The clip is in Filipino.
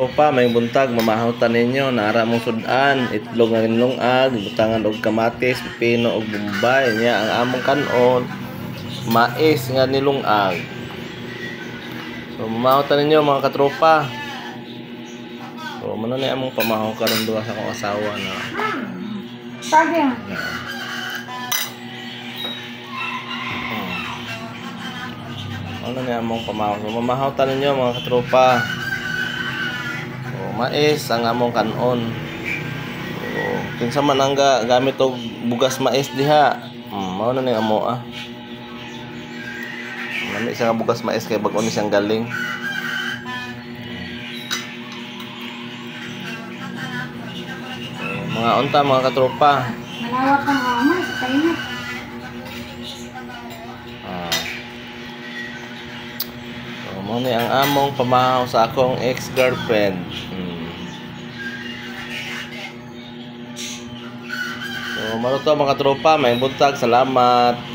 Tropa, may buntag, mamahawtan ninyo, naara mong sudan, itlog nga nilungag, butangan og kamatis, pipino og bombay, niya ang among kanon, mais nga nilungag. So, mamahawtan ninyo mga katropa. So, mano ni among pamahaw karon duha sa akong asawa na. Saging. Ano ni among pamahaw. So, mamahawtan ninyo mga katropa. Mais ang among kanon. So, kinsa man ang gamit og bugas mais diha. Mao na ni amo ah. Nami siya nga bugas mais kay bag-o ni siyang galing. So, mga unta mga katropa. Malawak ang amoy sa kainit. So, mao ni ang among pamahaw sa akong ex-girlfriend. So, maruto mga tropa, may buntag, salamat.